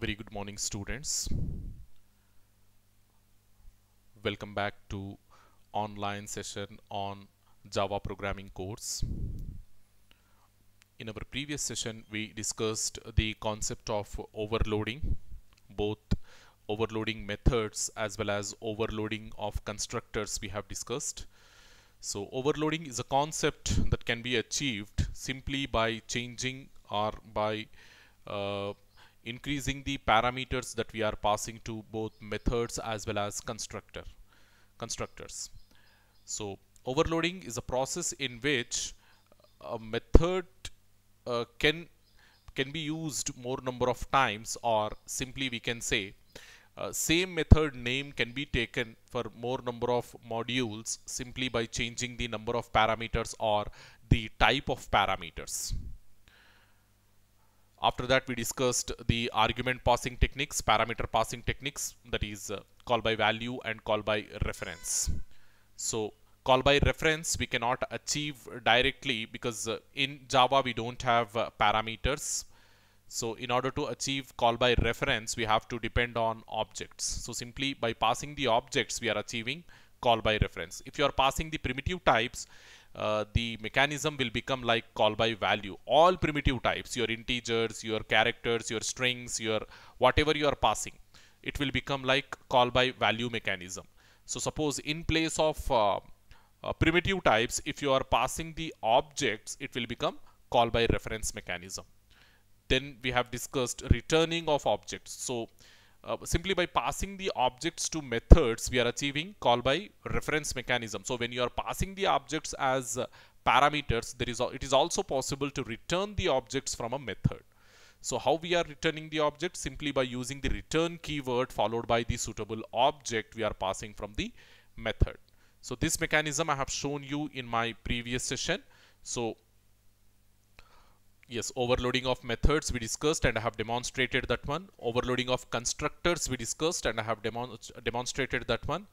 Very good morning, students. Welcome back to online session on Java programming course. In our previous session, we discussed the concept of overloading, both overloading methods as well as overloading of constructors we have discussed. So overloading is a concept that can be achieved simply by changing or by increasing the parameters that we are passing to both methods as well as constructors. So overloading is a process in which a method can be used more number of times, or simply we can say same method name can be taken for more number of modules simply by changing the number of parameters or the type of parameters. After that, we discussed the argument passing techniques, parameter passing techniques, that is call by value and call by reference. So call by reference we cannot achieve directly because in Java we don't have parameters. So in order to achieve call by reference, we have to depend on objects. So simply by passing the objects, we are achieving call by reference. If you are passing the primitive types, the mechanism will become like call by value. All primitive types, your integers, your characters, your strings, your whatever you are passing, it will become like call by value mechanism. So suppose in place of primitive types, if you are passing the objects, it will become call by reference mechanism. Then we have discussed returning of objects. So simply by passing the objects to methods, we are achieving call by reference mechanism. So when you are passing the objects as parameters, it is also possible to return the objects from a method. So how we are returning the object? Simply by using the return keyword followed by the suitable object we are passing from the method. So this mechanism I have shown you in my previous session. So yes, overloading of methods we discussed and I have demonstrated that one. Overloading of constructors we discussed and I have demonstrated that one.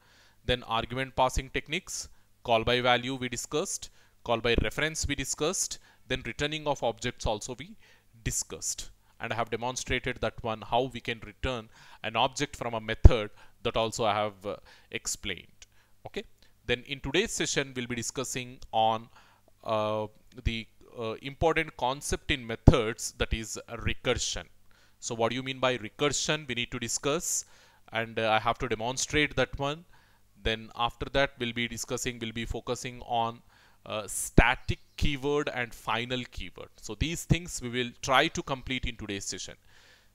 Then argument passing techniques, call by value we discussed, call by reference we discussed, then returning of objects also we discussed. And I have demonstrated that one, how we can return an object from a method, that also I have explained. Okay. Then in today's session, we'll be discussing on the important concept in methods, that is recursion. So what do you mean by recursion? We need to discuss, and I have to demonstrate that one. Then after that, we'll be focusing on static keyword and final keyword. So these things we will try to complete in today's session.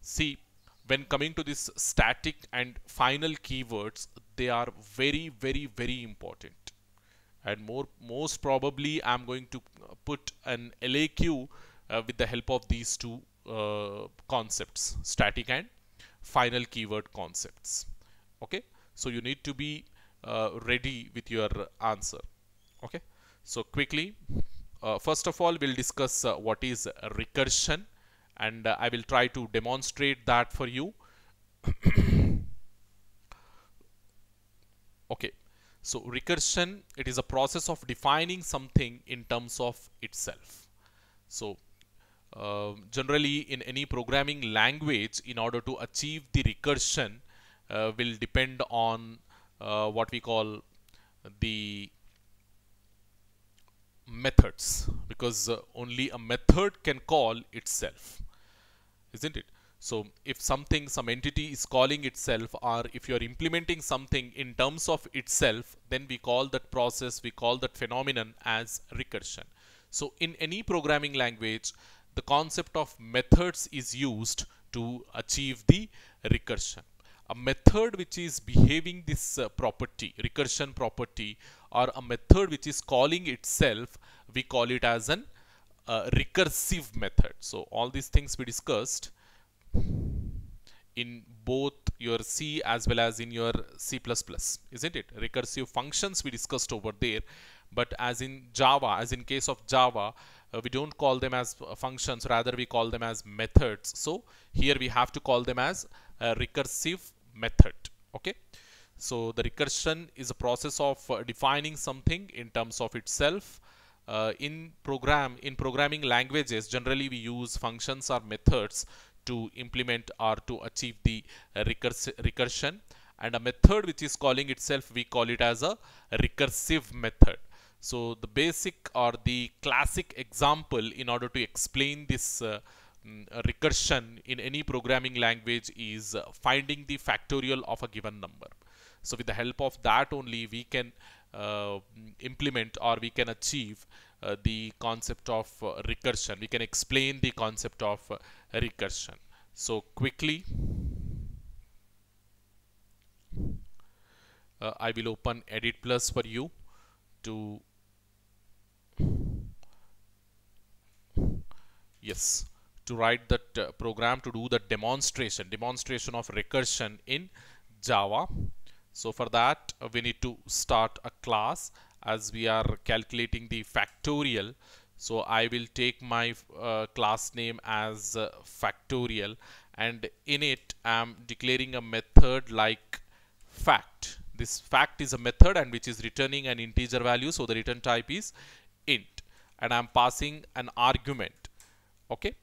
See, when coming to this static and final keywords, they are very, very, very important. And most probably I'm going to put an LAQ with the help of these two concepts, static and final keyword concepts. Okay, so you need to be ready with your answer. Okay, so quickly, first of all, we'll discuss what is recursion, and I will try to demonstrate that for you. Okay. So recursion, it is a process of defining something in terms of itself. So generally in any programming language, in order to achieve the recursion, will depend on what we call the methods, because only a method can call itself, isn't it? So if some entity is calling itself, or if you are implementing something in terms of itself, then we call that process, we call that phenomenon as recursion. So in any programming language, the concept of methods is used to achieve the recursion. A method which is behaving this property, recursion property, or a method which is calling itself, we call it as an recursive method. So all these things we discussed in both your C as well as in your C++, isn't it? Recursive functions we discussed over there, but as in Java, as in case of Java, we don't call them as functions, rather we call them as methods. So here we have to call them as a recursive method. Okay, so the recursion is a process of defining something in terms of itself. In programming languages, generally we use functions or methods to implement or to achieve the recursion, and a method which is calling itself, we call it as a recursive method. So the basic or the classic example in order to explain this recursion in any programming language is finding the factorial of a given number. So with the help of that only we can implement or we can achieve the concept of recursion. We can explain the concept of recursion. So quickly, I will open Edit Plus for you to to write that program to do the demonstration of recursion in Java. So for that we need to start a class as we are calculating the factorial. So I will take my class name as factorial, and in it I am declaring a method like fact. This fact is a method and which is returning an integer value, so the return type is int, and I am passing an argument, okay,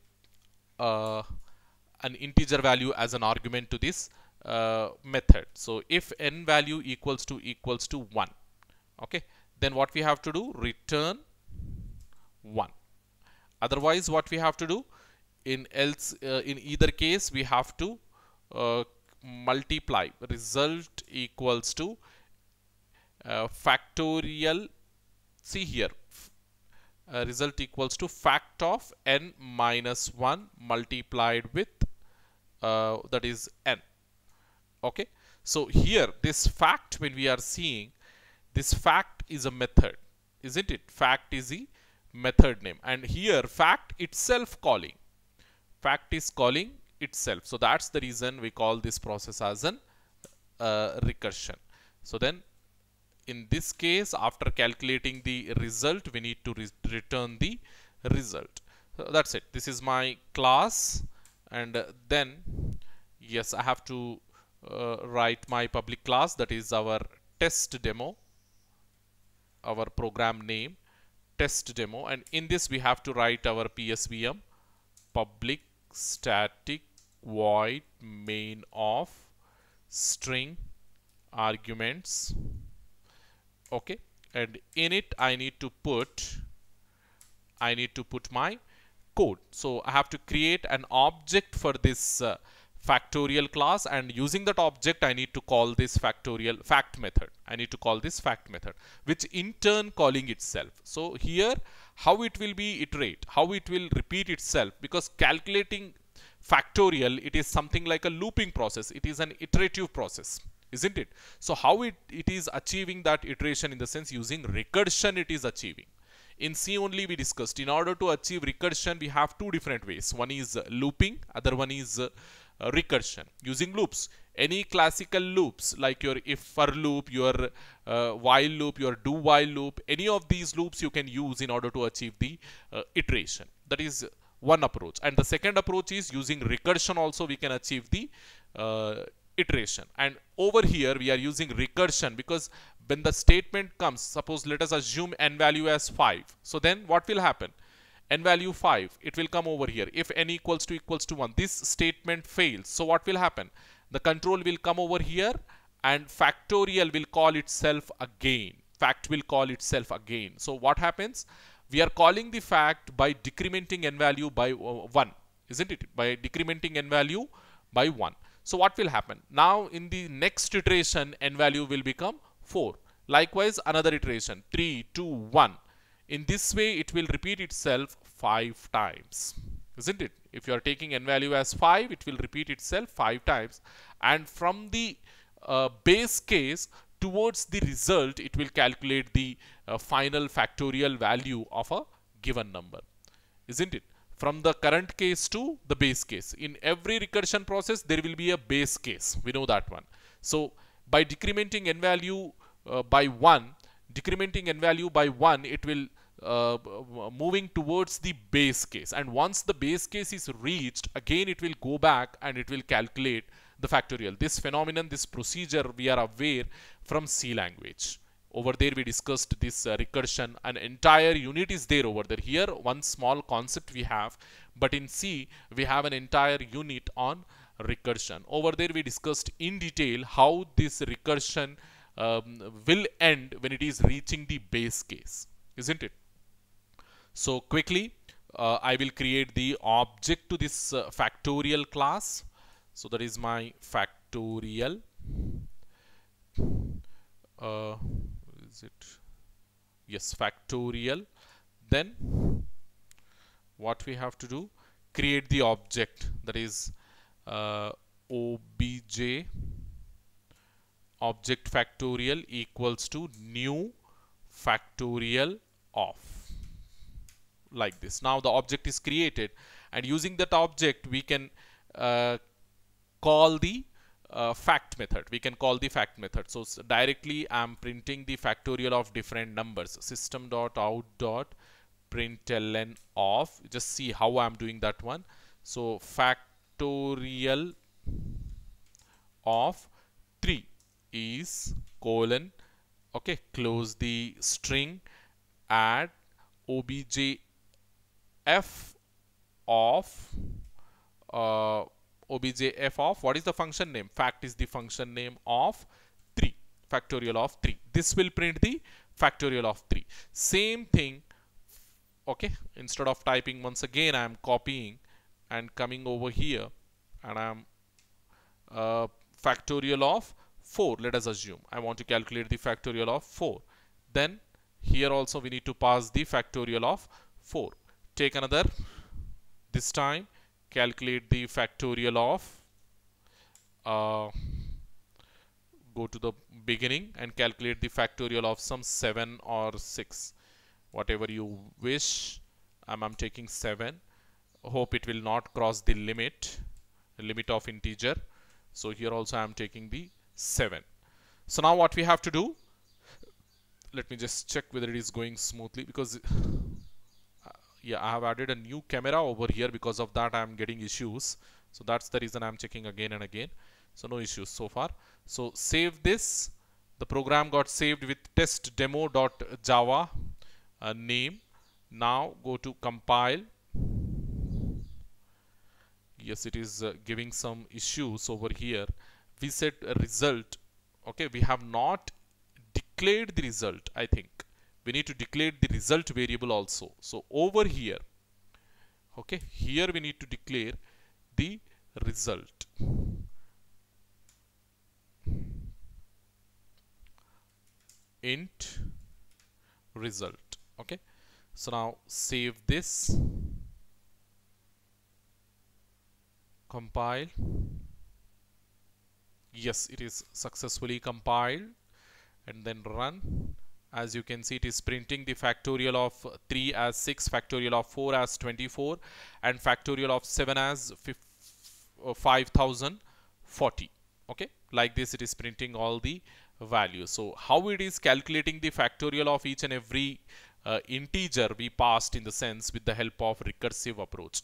an integer value as an argument to this method. So if n value equals to 1, okay, then what we have to do, return 1. Otherwise what we have to do, in either case we have to multiply result equals to factorial, see here, result equals to fact of n minus 1 multiplied with that is n. Okay, so here this fact, when we are seeing this fact is a method, isn't it? Fact is the method name, and here fact itself calling, fact is calling itself. So that's the reason we call this process as an recursion. So then in this case, after calculating the result, we need to return the result. So that's it. This is my class, and then yes, I have to write my public class, that is our test demo, our program name test demo, and in this we have to write our PSVM public static void main of string arguments, okay, and in it I need to put my code. So I have to create an object for this factorial class, and using that object I need to call this factorial fact method. I need to call this fact method, which in turn calling itself. So here how it will be iterate, how it will repeat itself, because calculating factorial, it is something like a looping process, it is an iterative process, isn't it? So how it is achieving that iteration, in the sense using recursion it is achieving. In C only we discussed, in order to achieve recursion we have two different ways. One is looping, other one is recursion using loops. Any classical loops like your if for loop, your while loop, your do while loop, any of these loops you can use in order to achieve the iteration. That is one approach. And the second approach is using recursion also we can achieve the iteration. And over here we are using recursion because when the statement comes, suppose let us assume n value as 5. So then what will happen? N value 5, it will come over here. If n equals to 1, this statement fails. So what will happen? The control will come over here and factorial will call itself again. Fact will call itself again. So what happens? We are calling the fact by decrementing n value by 1, isn't it? By decrementing n value by 1. So what will happen? Now in the next iteration n value will become 4. Likewise another iteration 3, 2, 1. In this way it will repeat itself 5 times, isn't it? If you are taking n value as 5, it will repeat itself 5 times, and from the base case towards the result it will calculate the final factorial value of a given number, isn't it? From the current case to the base case. In every recursion process there will be a base case, we know that one. So by decrementing n value by 1, decrementing n value by 1, it will moving towards the base case, and once the base case is reached, again it will go back and it will calculate the factorial. This phenomenon, this procedure we are aware from C language. Over there we discussed this recursion, an entire unit is there over there. Here one small concept we have, but in C we have an entire unit on recursion. Over there we discussed in detail how this recursion will end when it is reaching the base case, isn't it? So quickly, I will create the object to this factorial class. So that is my factorial. Is it? Yes, factorial. Then what we have to do? Create the object, that is obj object factorial equals to new factorial of, like this. Now the object is created, and using that object we can call the fact method. We can call the fact method. So directly I'm printing the factorial of different numbers. System.out.println of, just see how I'm doing that one. So factorial of 3 is colon, okay, close the string, add objf of objf of, what is the function name? Fact is the function name of 3, factorial of 3. This will print the factorial of 3. Same thing, okay, instead of typing once again, I am copying and coming over here, and I am factorial of 4. Let us assume I want to calculate the factorial of 4. Then here also we need to pass the factorial of 4. Take another, this time calculate the factorial of, go to the beginning and calculate the factorial of some 7 or 6, whatever you wish. I'm taking 7. Hope it will not cross the limit of integer. So here also I'm taking the 7. So now what we have to do, let me just check whether it is going smoothly, because yeah, I have added a new camera over here. Because of that I'm getting issues, so that's the reason I'm checking again and again. So no issues so far. So save this. The program got saved with testdemo.java name. Now go to compile. Yes, it is giving some issues over here. We set a result. Okay, we have not declared the result. I think we need to declare the result variable also. So over here, okay, here we need to declare the result. Int result. Okay, so now save this, compile. Yes, it is successfully compiled, and then run. As you can see, it is printing the factorial of 3 as 6, factorial of 4 as 24, and factorial of 7 as 5040. Okay, like this it is printing all the values. So how it is calculating the factorial of each and every integer we passed, in the sense with the help of recursive approach.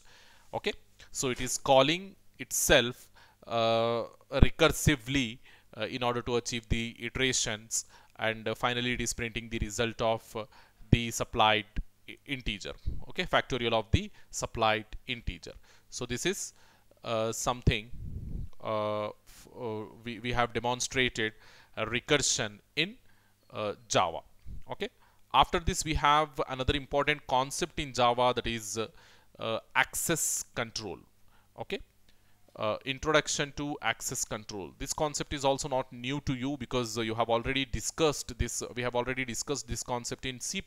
Okay, so it is calling itself recursively in order to achieve the iterations, and finally it is printing the result of the supplied integer. Okay, factorial of the supplied integer. So this is something we have demonstrated recursion in Java. Okay, after this we have another important concept in Java, that is access control. Okay, introduction to access control. This concept is also not new to you, because you have already discussed this. We have already discussed this concept in C++.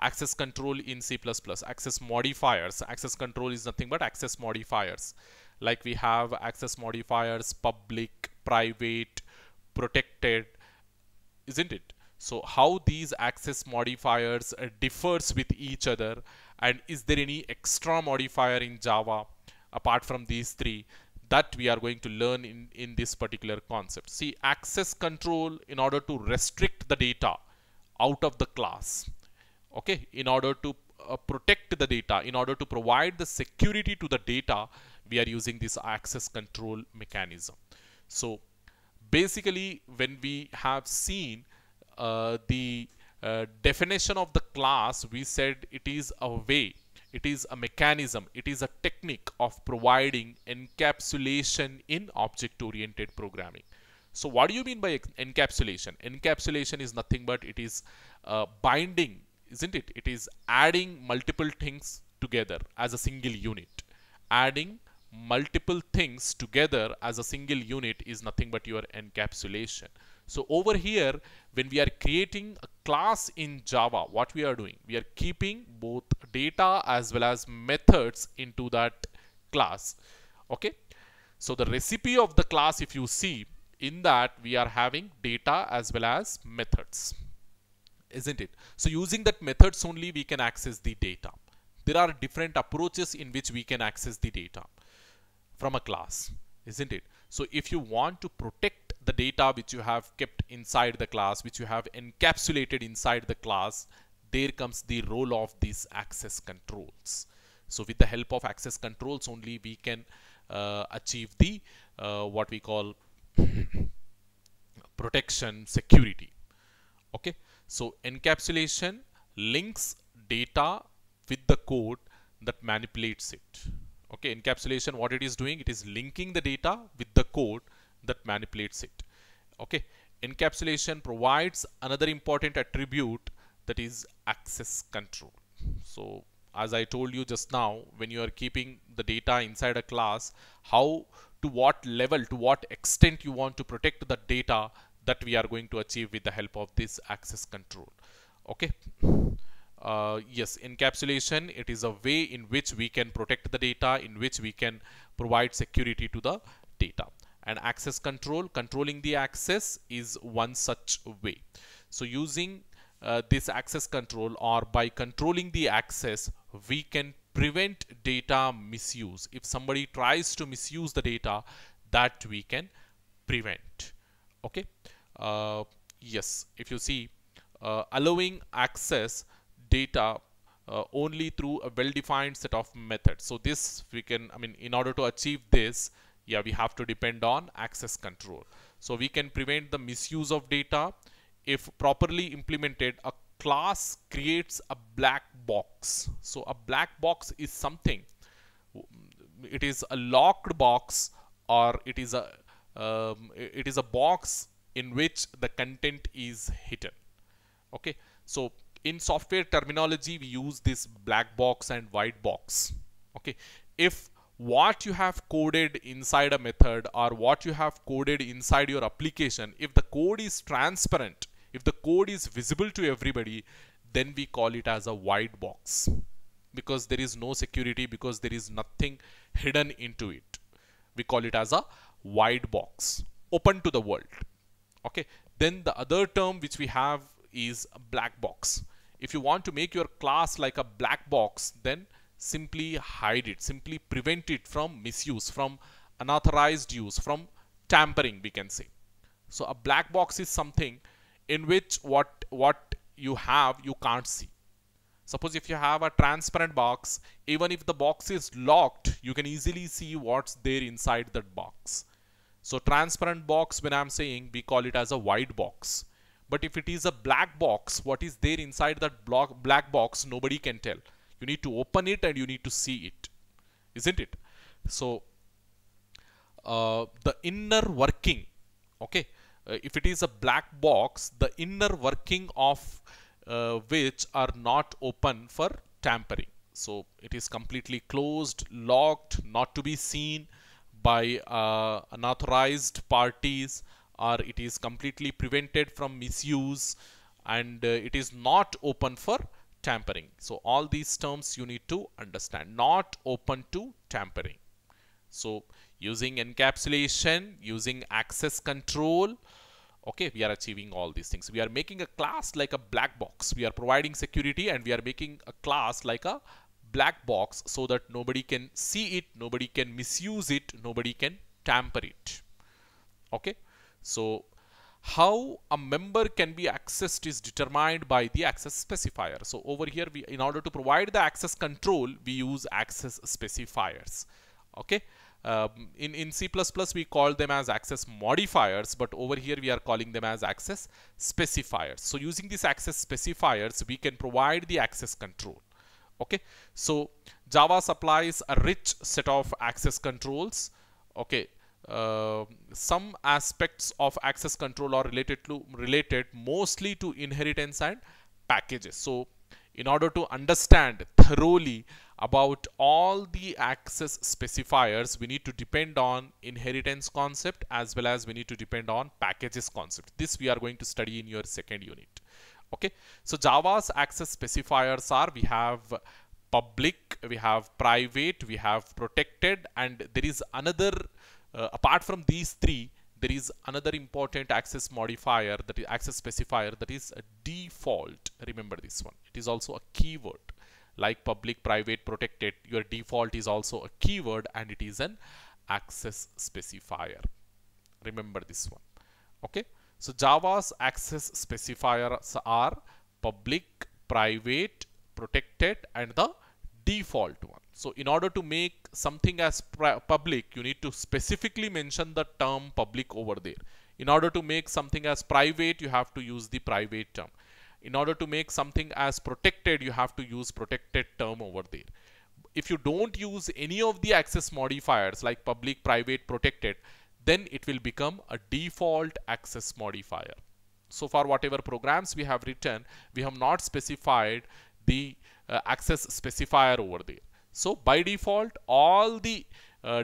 Access control in C++. Access modifiers. Access control is nothing but access modifiers. Like we have access modifiers, public, private, protected, isn't it? So how these access modifiers differs with each other, and is there any extra modifier in Java apart from these three, that we are going to learn in this particular concept. See, access control, in order to restrict the data out of the class, okay, in order to protect the data, in order to provide the security to the data, we are using this access control mechanism. So basically, when we have seen the definition of the class, we said it is a way It is a mechanism, it is a technique of providing encapsulation in object-oriented programming. So what do you mean by encapsulation? Encapsulation is nothing but it is binding, isn't it? It is adding multiple things together as a single unit. Adding multiple things together as a single unit is nothing but your encapsulation. So over here, when we are creating a class in Java, what we are doing? We are keeping both data as well as methods into that class. Okay. So the recipe of the class, if you see, in that we are having data as well as methods, isn't it? So using that methods only we can access the data. There are different approaches in which we can access the data from a class, isn't it? So if you want to protect the data which you have kept inside the class, which you have encapsulated inside the class, there comes the role of these access controls. So with the help of access controls only we can achieve the what we call protection, security. Okay, so encapsulation links data with the code that manipulates it. Okay, encapsulation, what it is doing, it is linking the data with the code that manipulates it. Okay, encapsulation provides another important attribute, that is access control. So as I told you just now, when you are keeping the data inside a class, how, to what level, to what extent you want to protect the data, that we are going to achieve with the help of this access control. Okay. Yes, encapsulation, it is a way in which we can protect the data, in which we can provide security to the data. And access control, controlling the access, is one such way. So using this access control, or by controlling the access, we can prevent data misuse. If somebody tries to misuse the data, that we can prevent. Okay. Yes, if you see, allowing access data only through a well-defined set of methods. So this we can, I mean, in order to achieve this, yeah, we have to depend on access control. So we can prevent the misuse of data. If properly implemented, a class creates a black box. So a black box is something, it is a locked box, or it is a box in which the content is hidden. Okay, so in software terminology we use this black box and white box. Okay, if what you have coded inside a method, or what you have coded inside your application, if the code is transparent, if the code is visible to everybody, then we call it as a white box, because there is no security, because there is nothing hidden into it. We call it as a white box, open to the world. Okay, then the other term which we have is a black box. If you want to make your class like a black box, then simply hide it, simply prevent it from misuse, from unauthorized use, from tampering, we can say. So a black box is something in which what you have, you can't see. Suppose if you have a transparent box, even if the box is locked, you can easily see what's there inside that box. So transparent box, when I'm saying, we call it as a white box. But if it is a black box, what is there inside that black box, nobody can tell. You need to open it and you need to see it, isn't it? So the inner working, okay, if it is a black box, the inner working of which are not open for tampering. So it is completely closed, locked, not to be seen by unauthorized parties, or it is completely prevented from misuse, and it is not open for tampering. So all these terms you need to understand. Not open to tampering. So using encapsulation, using access control, okay, we are achieving all these things. We are making a class like a black box. We are providing security, and we are making a class like a black box so that nobody can see it, nobody can misuse it, nobody can tamper it. Okay. So how a member can be accessed is determined by the access specifier. So over here, we, in order to provide the access control, we use access specifiers. Okay. In C++ we call them as access modifiers, but over here we are calling them as access specifiers. So using these access specifiers, we can provide the access control. Okay, so Java supplies a rich set of access controls. Okay, some aspects of access control are related mostly to inheritance and packages. So in order to understand thoroughly about all the access specifiers, we need to depend on inheritance concept as well as we need to depend on packages concept. This we are going to study in your second unit. Okay, so Java's access specifiers are, we have public, we have private, we have protected, and there is another apart from these three, there is another important access modifier, that is access specifier, that is a default. Remember this one, it is also a keyword. Like public, private, protected, your default is also a keyword and it is an access specifier. Remember this one. Okay, so Java's access specifiers are public, private, protected, and the default one. So in order to make something as public, you need to specifically mention the term public over there. In order to make something as private, you have to use the private term. In order to make something as protected, you have to use protected term over there. If you don't use any of the access modifiers like public, private, protected, then it will become a default access modifier. So far, whatever programs we have written, we have not specified the access specifier over there. So by default, all the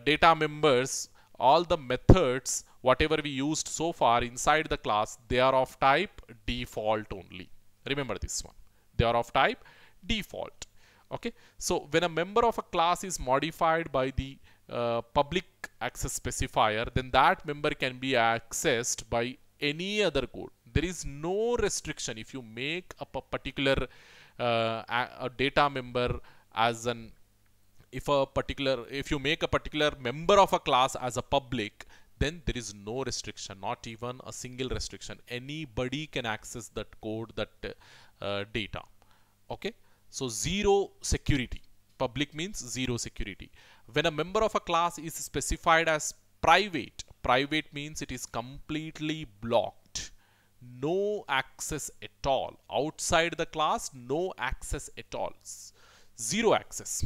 data members, all the methods, whatever we used so far inside the class, they are of type default only. Remember this one, they are of type default. Okay, so when a member of a class is modified by the public access specifier, then that member can be accessed by any other code. There is no restriction. If you make a particular a data member as an, if you make a particular member of a class as a public, then there is no restriction, not even a single restriction. Anybody can access that code, that data. Okay, so zero security. Public means zero security. When a member of a class is specified as private, private means it is completely blocked. No access at all. Outside the class, no access at all. Zero access.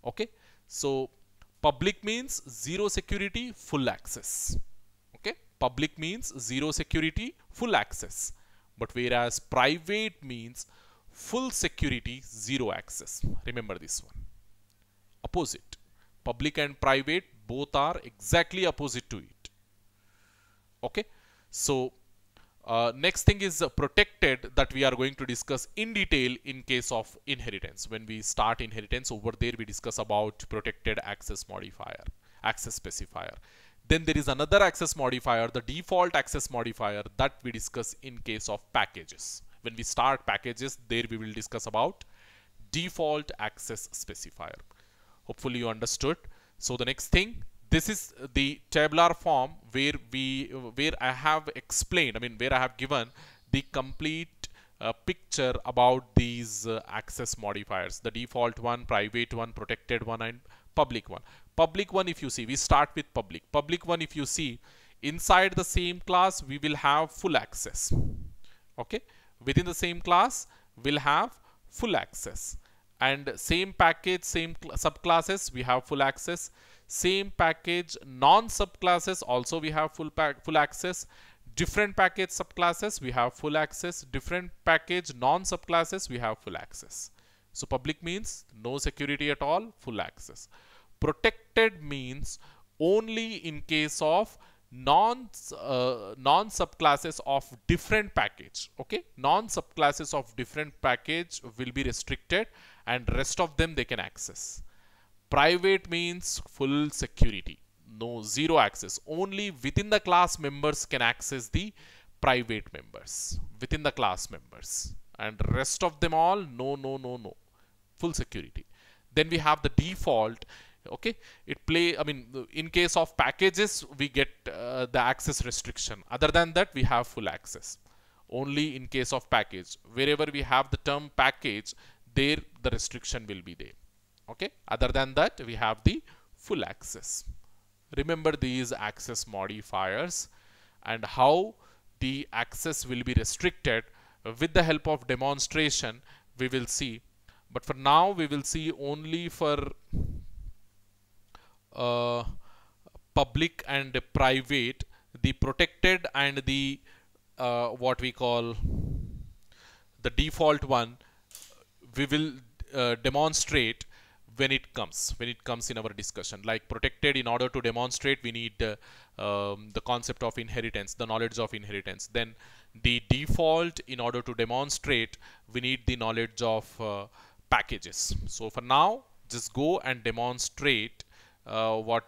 Okay, so public means zero security, full access. Okay, public means zero security, full access. But whereas private means full security, zero access. Remember this one. Opposite. Public and private both are exactly opposite to it. Okay, so next thing is protected, that we are going to discuss in detail in case of inheritance. When we start inheritance, over there we discuss about protected access modifier, access specifier. Then there is another access modifier, the default access modifier, that we discuss in case of packages. When we start packages, there we will discuss about default access specifier. Hopefully you understood. So the next thing, this is the tabular form where I have explained, where I have given the complete picture about these access modifiers, the default one, private one, protected one, and public one. Public one, if you see, we start with public. Public one, if you see, inside the same class, we will have full access. Okay, within the same class, we'll have full access. And same package, same subclasses, we have full access. Same package, non-subclasses, also we have full access. Different package subclasses, we have full access. Different package non-subclasses, we have full access. So public means no security at all, full access. Protected means only in case of non-subclasses of different package. Okay, non-subclasses of different package will be restricted and rest of them they can access. Private means full security, no, zero access. Only within the class members can access the private members, within the class members, and rest of them all no, full security. Then we have the default. Okay, in case of packages we get the access restriction. Other than that, we have full access. Only in case of package, wherever we have the term package, there the restriction will be there. Okay, other than that, we have the full access. Remember these access modifiers and how the access will be restricted. With the help of demonstration, we will see But for now, we will see only for uh, public and private, the protected and the what we call the default one, we will demonstrate when it comes in our discussion. Like protected, in order to demonstrate, we need the concept of inheritance, the knowledge of inheritance. Then the default, in order to demonstrate, we need the knowledge of packages. So for now, just go and demonstrate what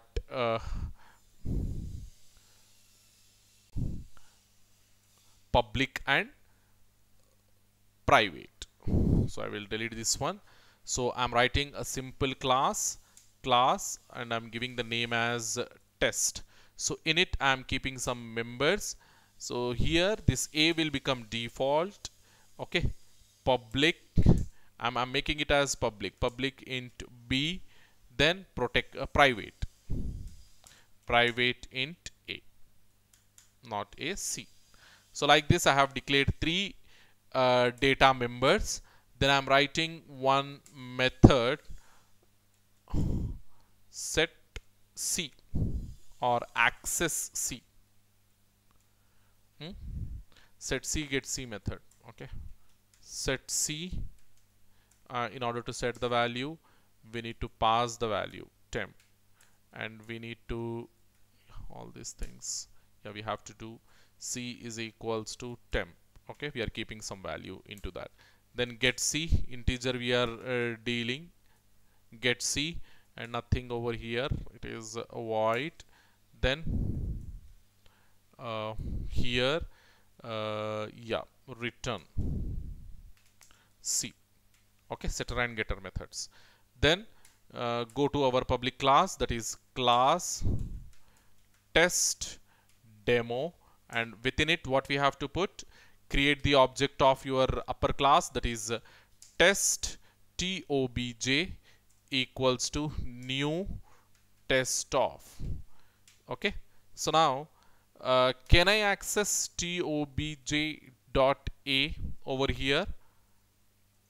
public and private. So I will delete this one. So I'm writing a simple class and I'm giving the name as test. So in it I'm keeping some members. So here this A will become default. Okay, public, I'm making it as public int B, then protect private int A, not a C. So like this I have declared three data members. Then I'm writing one method set C or access C. Set C get C method. Okay, set C. In order to set the value, we need to pass the value temp, and we need to all these things. Yeah, we have to do C is equals to temp. Okay, we are keeping some value into that. Then get C, integer we are dealing, get C, and nothing over here, it is a void. Then here yeah, return C. Okay, setter and getter methods. Then go to our public class, that is class test demo, and within it what we have to put, create the object of your upper class, that is test TOBJ equals to new test of. Okay, so now can I access TOBJ dot A over here?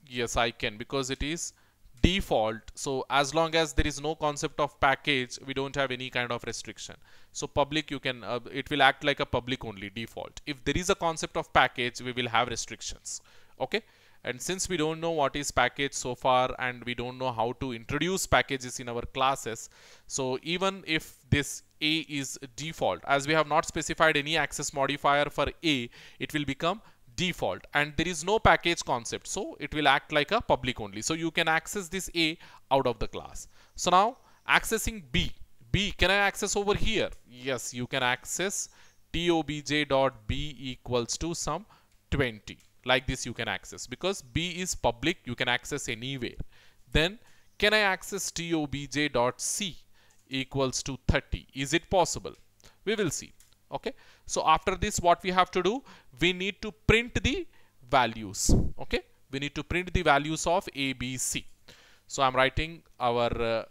Yes, I can, because it is default. So as long as there is no concept of package, we don't have any kind of restriction. So public, you can it will act like a public only default. If there is a concept of package, we will have restrictions. Okay, and since we don't know what is package so far, and we don't know how to introduce packages in our classes, so even if this A is default, as we have not specified any access modifier for A, it will become default, and there is no package concept, so it will act like a public only. So you can access this A out of the class. So now accessing B, can I access over here? Yes, you can access TOBJ.B equals to some 20. Like this you can access, because B is public, you can access anywhere. Then can I access TOBJ.C equals to 30? Is it possible? We will see. Okay, so after this what we have to do, we need to print the values. Okay, we need to print the values of A, B, C. So I'm writing our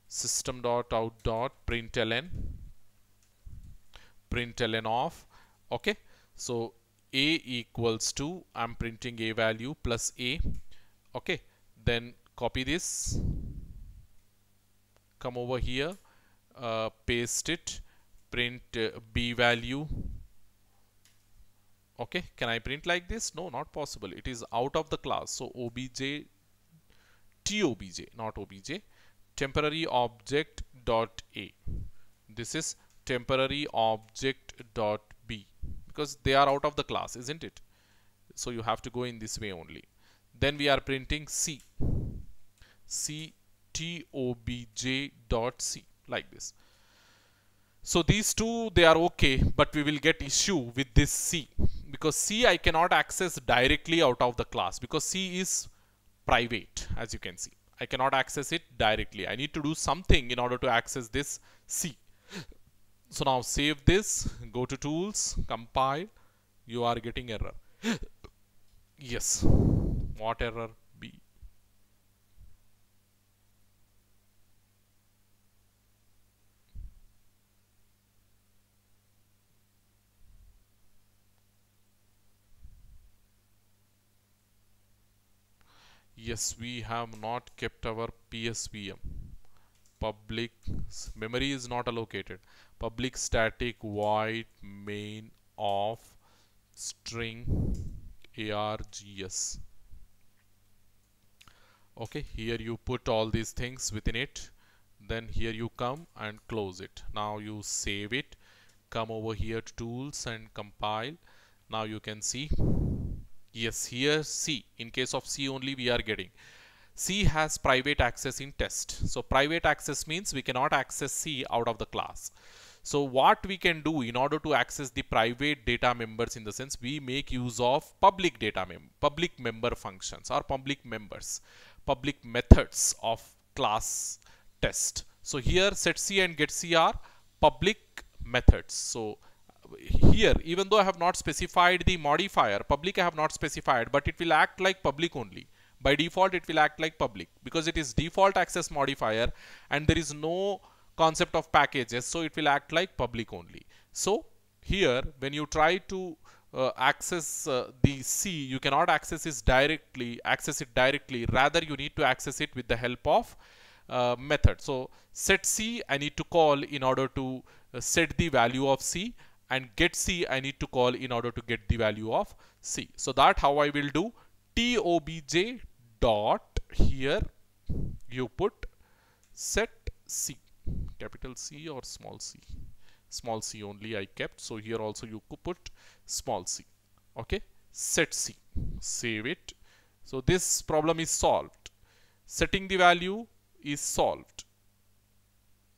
system.out.println of. Okay, so A equals to, I'm printing A value plus A. Okay, then copy this, come over here, paste it, print B value. Okay, can I print like this? No, not possible. It is out of the class. So obj TOBJ, not obj, temporary object dot A. This is temporary object dot B, because they are out of the class, isn't it? So you have to go in this way only. Then we are printing C TOBJ dot C, like this. So these two, they are okay, but we will get issue with this C, because C I cannot access directly out of the class, because C is private. As you can see, I cannot access it directly. I need to do something in order to access this C. So now save this, go to tools, compile. You are getting error. Yes, what error? B. Yes, we have not kept our PSVM. Public memory is not allocated. Public static void main of string args. Okay, here you put all these things within it, then here you come and close it. Now you save it, come over here to tools and compile. Now you can see, yes, here C, in case of C only we are getting. C has private access in test. So private access means we cannot access C out of the class. So what we can do in order to access the private data members, in the sense we make use of public public member functions or public members, public methods of class test. So here set C and get C are public methods. So here, even though I have not specified the modifier public, I have not specified, but it will act like public only. By default it will act like public because it is default access modifier and there is no concept of packages, so it will act like public only. So here when you try to access the C, you cannot access it directly, rather you need to access it with the help of method. So set C I need to call in order to set the value of C, and get C I need to call in order to get the value of C. So that how I will do TOBJ dot, here you put set C, capital C or small c. Small c only I kept, so here also you could put small c. Okay, set C, save it. So this problem is solved. Setting the value is solved.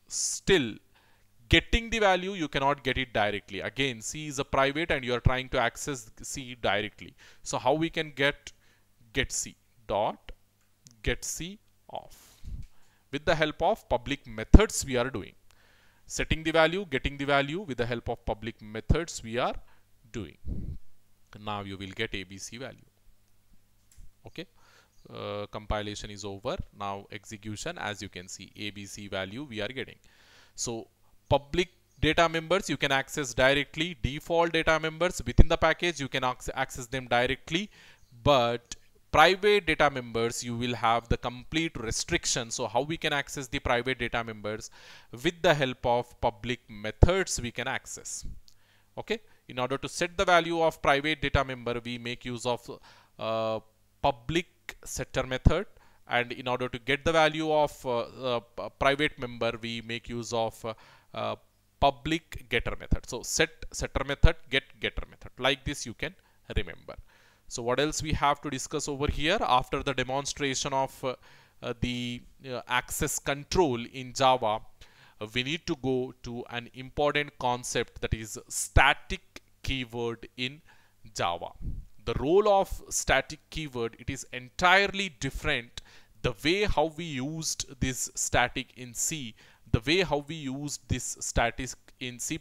Still, getting the value you cannot get it directly. Again, C is a private and you are trying to access C directly. So how we can get C dot get C off? With the help of public methods we are doing. Setting the value, getting the value with the help of public methods we are doing. Now you will get ABC value. Okay. Compilation is over. Now execution, as you can see, ABC value we are getting. So public data members you can access directly. Default data members within the package you can access them directly, but private data members you will have the complete restriction. So how we can access the private data members? With the help of public methods we can access. Okay, in order to set the value of private data member we make use of public setter method, and in order to get the value of private member we make use of public getter method. So set setter method, get getter method, like this you can remember. So what else we have to discuss over here? After the demonstration of the access control in Java, we need to go to an important concept, that is static keyword in Java. The role of static keyword, it is entirely different. The way how we used this static in C, the way how we used this static in C++,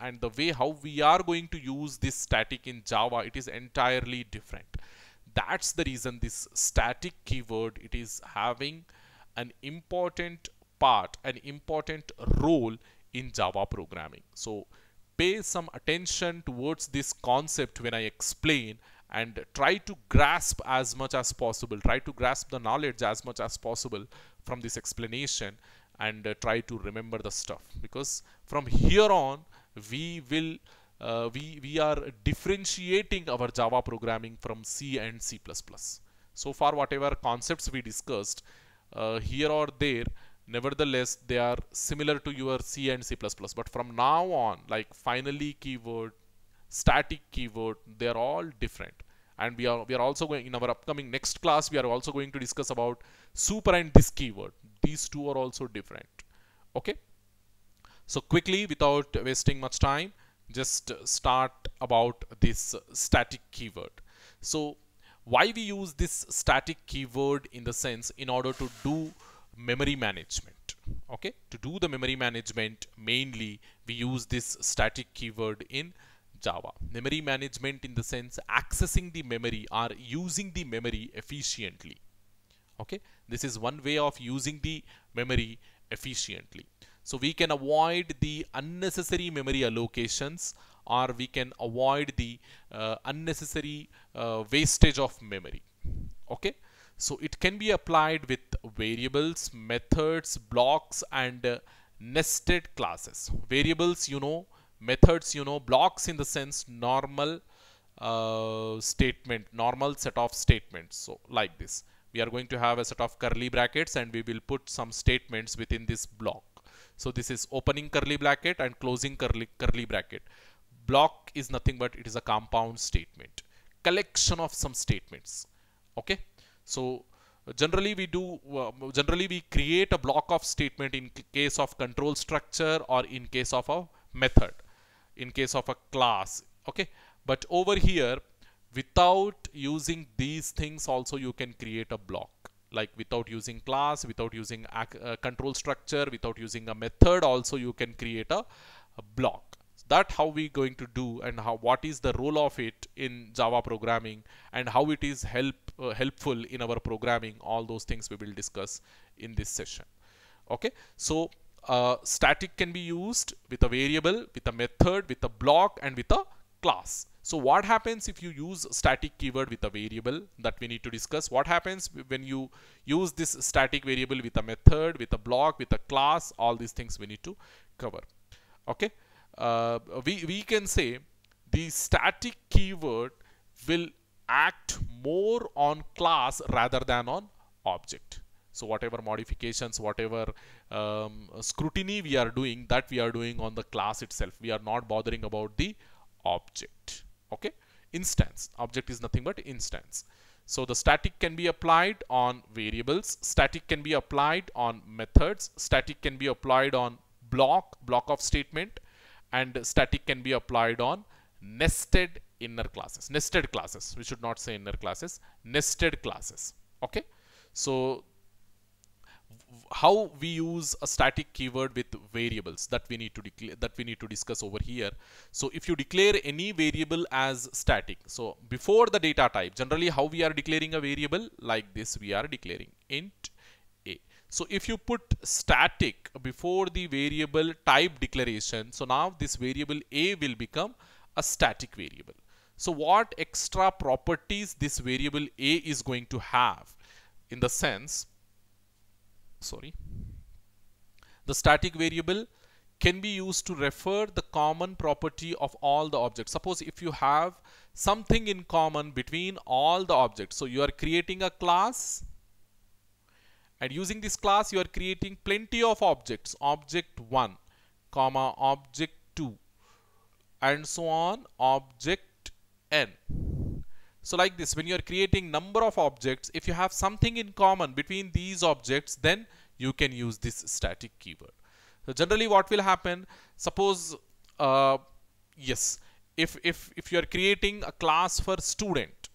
and the way how we are going to use this static in Java, it is entirely different. That's the reason this static keyword, it is having an important part, an important role in Java programming. So pay some attention towards this concept when I explain, and try to grasp as much as possible, try to grasp the knowledge as much as possible from this explanation, and try to remember the stuff, because from here on we will we are differentiating our Java programming from C and C++. So far whatever concepts we discussed here or there, nevertheless they are similar to your C and C++, but from now on, like finally keyword, static keyword, they are all different. And we are also going, in our upcoming next class we are also going to discuss about super and this keyword. These two are also different. Okay, so quickly without wasting much time, just start about this static keyword. So why we use this static keyword? In the sense, in order to do memory management. Okay, to do the memory management, mainly we use this static keyword in Java. Memory management in the sense accessing the memory or using the memory efficiently. Okay, this is one way of using the memory efficiently. So we can avoid the unnecessary memory allocations, or we can avoid the unnecessary wastage of memory. Okay, So it can be applied with variables, methods, blocks, and nested classes. Variables, you know, methods, you know, blocks in the sense normal statement, normal set of statements. So like this, we are going to have a set of curly brackets and we will put some statements within this block. So this is opening curly bracket and closing curly bracket. Block is nothing but it is a compound statement, collection of some statements. Okay, so generally we create a block of statement in case of control structure or in case of a method, in case of a class. Okay, but over here, without using these things also you can create a block, like without using class, without using a control structure, without using a method also you can create a block. That how we going to do, and how, what is the role of it in Java programming, and how it is helpful in our programming. All those things we will discuss in this session. Okay, so static can be used with a variable, with a method, with a block, and with a class. So what happens if you use static keyword with a variable, that we need to discuss. What happens when you use this static variable with a method, with a block, with a class? All these things we need to cover. Okay, we can say the static keyword will act more on class rather than on object. So whatever modifications, whatever scrutiny we are doing, that we are doing on the class itself. We are not bothering about the object. Okay, instance. Object is nothing but instance. So the static can be applied on variables, static can be applied on methods, static can be applied on block of statement, and static can be applied on nested inner classes. Nested classes, we should not say inner classes, nested classes. Okay, so how we use a static keyword with variables, that we need to declare, that we need to discuss over here. So if you declare any variable as static, so before the data type, generally how we are declaring a variable, like this, we are declaring int a. So if you put static before the variable type declaration, so now this variable a will become a static variable. So what extra properties this variable a is going to have, in the sense, the static variable can be used to refer the common property of all the objects. Suppose if you have something in common between all the objects, so you are creating a class, and using this class you are creating plenty of objects, object 1 comma object 2 and so on, object n. So like this, when you are creating number of objects, if you have something in common between these objects, then you can use this static keyword. So generally what will happen, suppose yes, if you are creating a class for student,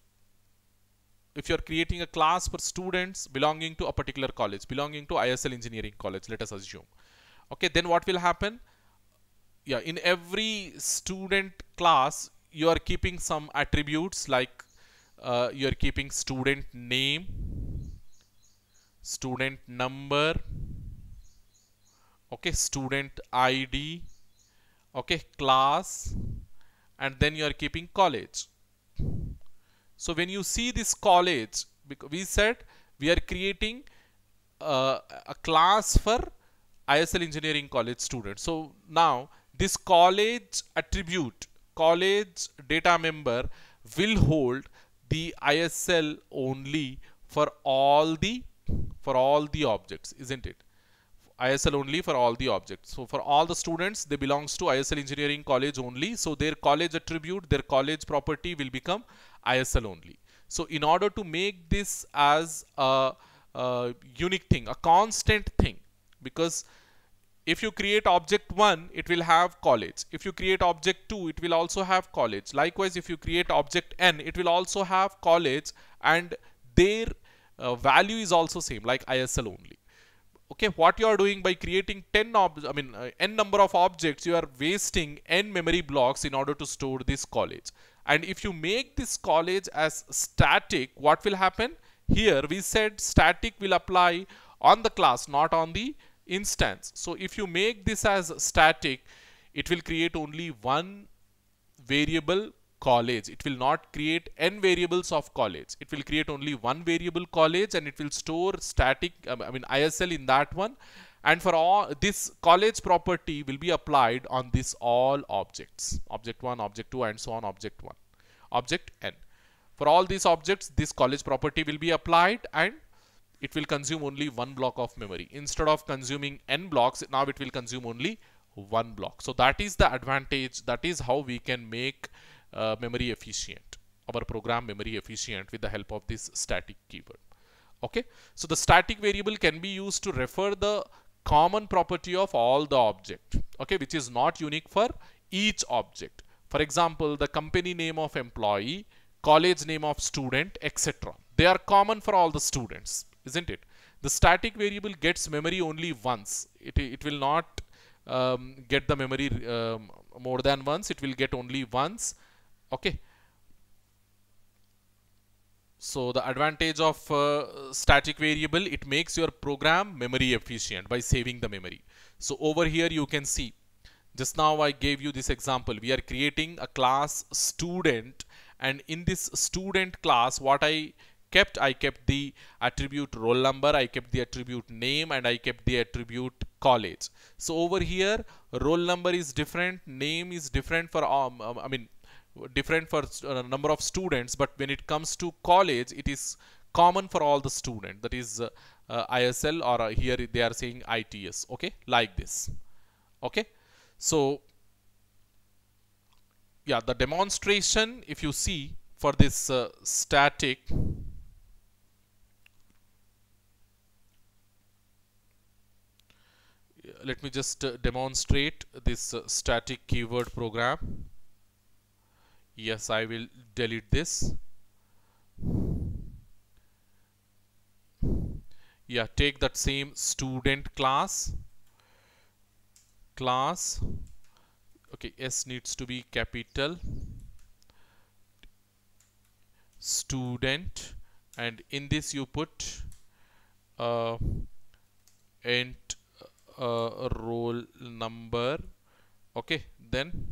if you are creating a class for students belonging to a particular college, belonging to ISL engineering college, let us assume. Okay, then what will happen? Yeah, in every student class you are keeping some attributes, like you are keeping student name, student number, okay, student ID, okay, class, and then you are keeping college. So when you see this college, because we said we are creating a class for ISL engineering college students. So now this college attribute, college data member, will hold the ISL only for all the objects, isn't it? ISL only for all the objects. So for all the students, they belongs to ISL engineering college only. So their college attribute, their college property will become ISL only. So in order to make this as a unique thing, a constant thing, because if you create object 1, it will have college. If you create object 2, it will also have college. Likewise, if you create object n, it will also have college, and their value is also same, like ISL only. Okay, what you are doing by creating n number of objects, you are wasting n memory blocks in order to store this college. And if you make this college as static, what will happen? Here we said static will apply on the class, not on the instance. So if you make this as static, it will create only one variable college. It will not create n variables of college. It will create only one variable college, and it will store static, ISL in that one. And for all this college property will be applied on this all objects, object 1, object 2, and so on, object 1, object n. For all these objects, this college property will be applied, and it will consume only one block of memory. Instead of consuming n blocks, now it will consume only one block. So that is the advantage. That is how we can make memory efficient, our program memory efficient, with the help of this static keyword. Okay, so the static variable can be used to refer the common property of all the object, okay, which is not unique for each object. For example, the company name of employee, college name of student, etc. They are common for all the students, isn't it? The static variable gets memory only once. It will not get the memory more than once. It will get only once. Okay. So the advantage of static variable, it makes your program memory efficient by saving the memory. So over here you can see, just now I gave you this example. We are creating a class student, and in this student class, what I kept the attribute roll number, I kept the attribute name, and I kept the attribute college. So over here, roll number is different, name is different for different for number of students, but when it comes to college, it is common for all the students. That is ISL, or here they are saying ITS. Okay, like this. Okay, so yeah, the demonstration, if you see for this static, let me just demonstrate this static keyword program. Yes, I will delete this. Yeah, take that same student class. Okay, S needs to be capital. Student, and in this you put int roll number. Okay, then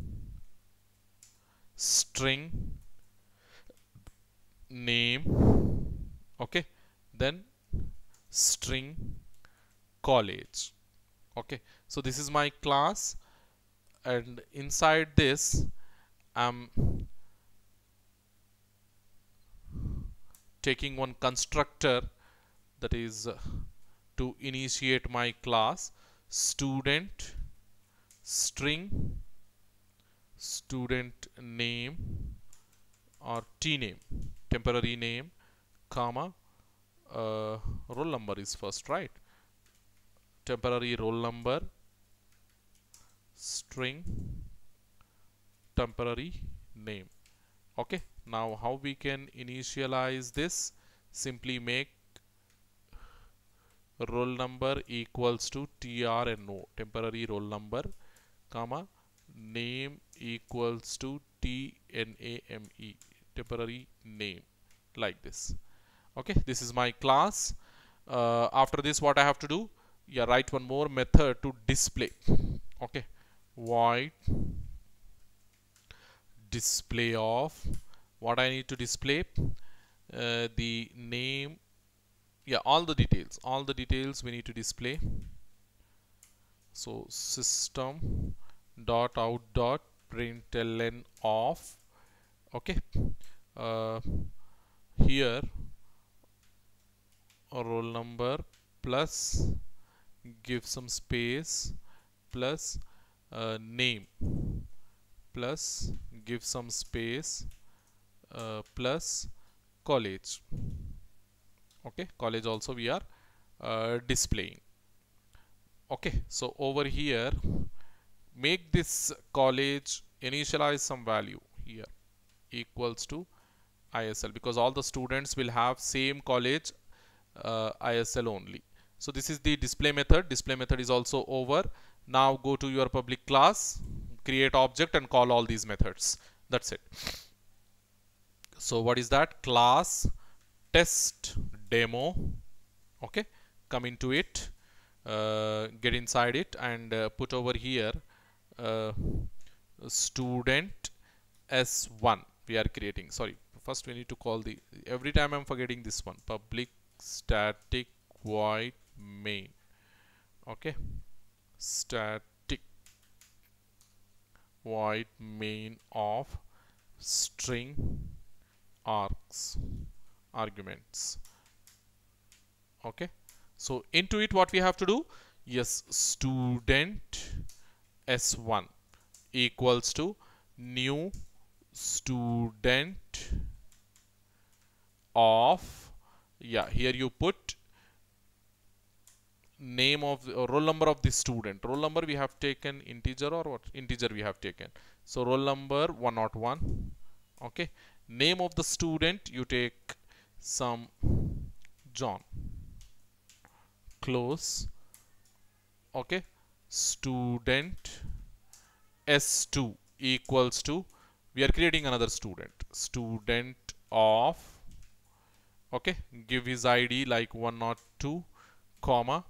string name. Okay, then string college. Okay, so this is my class, and inside this I'm taking one constructor, that is to initiate my class, student string student name or t name, temporary name, comma roll number is first, right? Temporary roll number, string temporary name. Okay, now how we can initialize this? Simply make roll number equals to trno, temporary roll number, comma name equals to tname, temporary name, like this. Okay, this is my class. After this, what I have to do? Yeah, write one more method to display. Okay, void display of, what I need to display? The name, yeah, all the details we need to display. So system dot out dot println of, okay, here roll number plus, give some space, plus name, plus give some space, plus college. Okay, college also we are displaying. Okay, so over here make this college initialize some value here equals to ISL, because all the students will have same college ISL only. So this is the display method. Display method is also over. Now go to your public class, create object, and call all these methods. That's it. So what is that? Class test demo. Okay, come into it, get inside it, and put over here student s1. we are creating, sorry, first we need to call the, every time I'm forgetting this one, public static void main. Okay, static void main of string args arguments. Okay, so into it what we have to do, yes, student s1 equals to new student of, yeah, here you put name of the roll number of the student. Roll number we have taken integer, or what? Integer we have taken. So roll number 101. Okay, name of the student you take some John. Close. Okay, student s2 equals to, we are creating another student, student of, okay, give his id like 102 comma,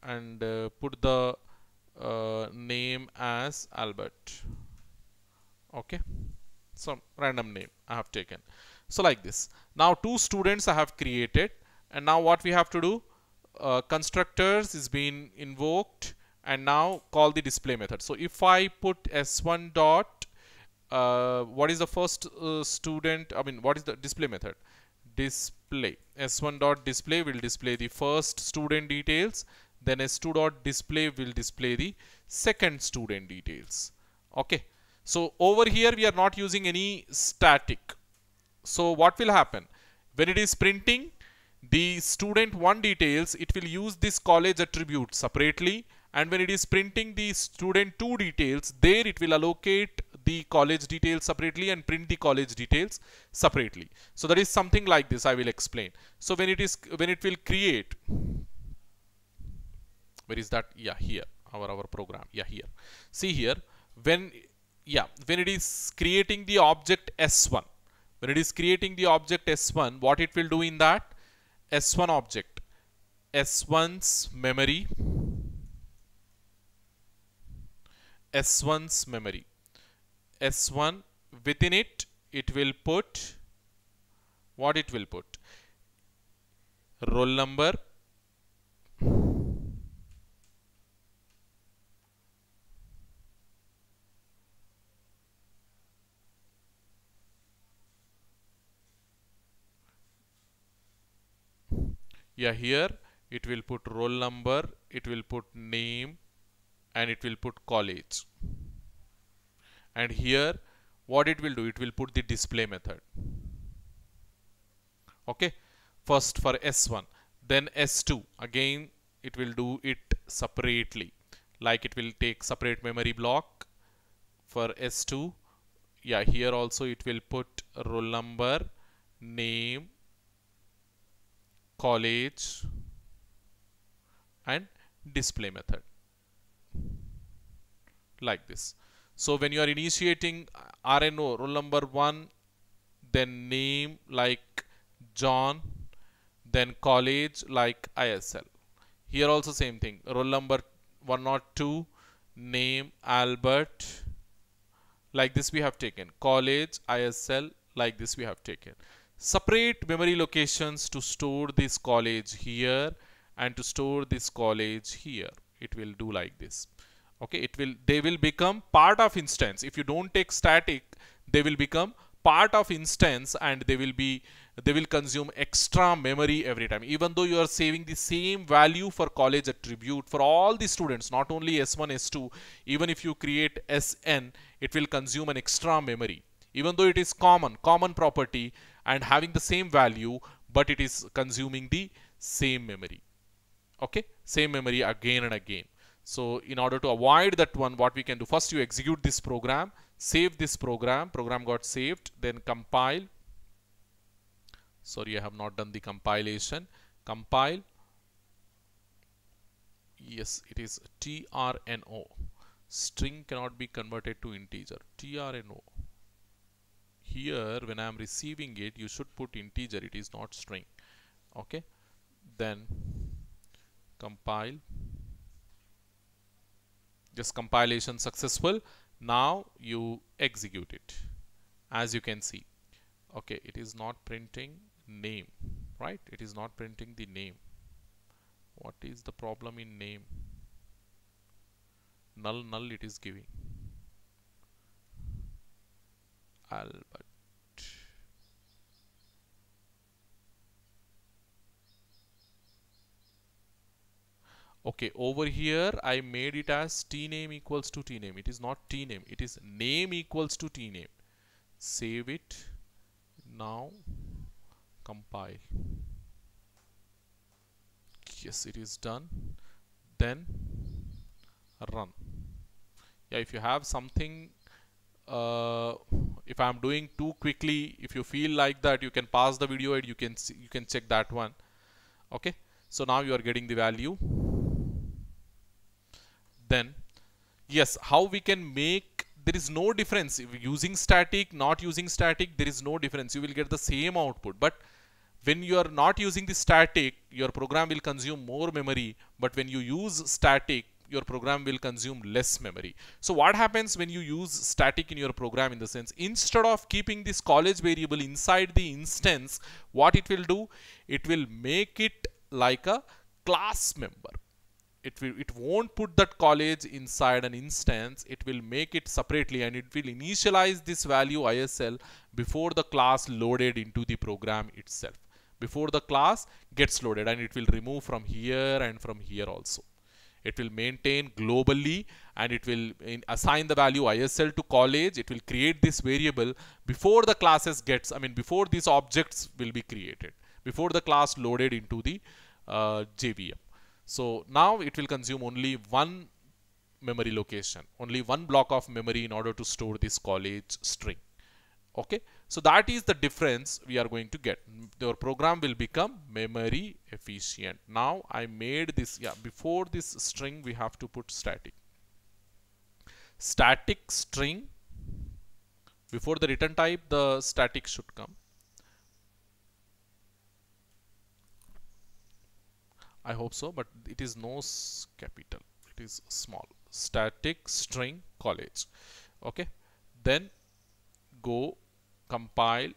and put the name as Albert. Okay, some random name I have taken. So like this, now two students I have created, and now what we have to do, constructors is being invoked, and now call the display method. So if I put s1 dot, what is the first student, I mean what is the display method, display, s1 dot display will display the first student details, then s2 dot display will display the second student details. Okay, so over here we are not using any static. So what will happen when it is printing the student 1 details, it will use this college attribute separately, and when it is printing the student 2 details, there it will allocate the college details separately and print the college details separately. So that is something like this, I will explain. So when it will create, where is that, yeah, here, our program, yeah, here, see here, when it is creating the object s1, when it is creating the object s1, what it will do in that s1 object, s1's memory, s1 within it, it will put, what it will put, roll number, yeah, here it will put roll number, it will put name, and it will put college. And here what it will do, it will put the display method. Okay, first for s1, then s2, again it will do it separately, like it will take separate memory block for s2. Yeah, here also it will put roll number, name, college, and display method, like this. So when you are initiating RNO, roll number 1, then name like John, then college like ISL. Here also same thing, roll number 102, name Albert, like this we have taken, college ISL, like this we have taken. Separate memory locations to store this college here and to store this college here. It will do like this. Okay, they will become part of instance. If you don't take static, they will become part of instance, and they will consume extra memory every time, even though you are saving the same value for college attribute for all the students, not only s1 s2. Even if you create sn, it will consume an extra memory, even though it is common property and having the same value, but it is consuming the same memory. Okay, same memory again and again. So in order to avoid that one, what we can do, first you execute this program, save this program got saved, then compile. Sorry, I have not done the compilation. Compile. Yes, it is trno. String cannot be converted to integer. Trno. Here when I am receiving it, you should put integer, it is not string. Okay, then compile. Just compilation successful. Now you execute it. As you can see, Okay, it is not printing name, right? It is not printing the name. What is the problem in name? Null it is giving. Albert. Okay, over here I made it as tname equals to tname. It is not tname, it is name equals to tname. Save it. Now compile. Yes, it is done. Then run. Yeah, if you have something, if I'm doing too quickly, if you feel like that, you can pause the video and you can see, you can check that one. Okay, so now you are getting the value. Then yes, how we can make, there is no difference if using static, not using static, there is no difference. You will get the same output, but when you are not using the static, your program will consume more memory, but when you use static, your program will consume less memory. So what happens when you use static in your program, in the sense, instead of keeping this college variable inside the instance, what it will do, it will make it like a class member. It won't put that college inside an instance, it will make it separately, and it will initialize this value ISL before the class loaded into the program itself. Before the class gets loaded, and it will remove from here and from here also. It will maintain globally, and it will assign the value ISL to college. It will create this variable before the classes gets, before these objects will be created, before the class loaded into the JVM. So now it will consume only one memory location, only one block of memory in order to store this college string. Okay, so that is the difference we are going to get. Your program will become memory efficient. Now I made this, before this string we have to put static string. Before the return type, the static should come. I hope so, but it is no capital, it is small. Static string college. Okay, then go compile,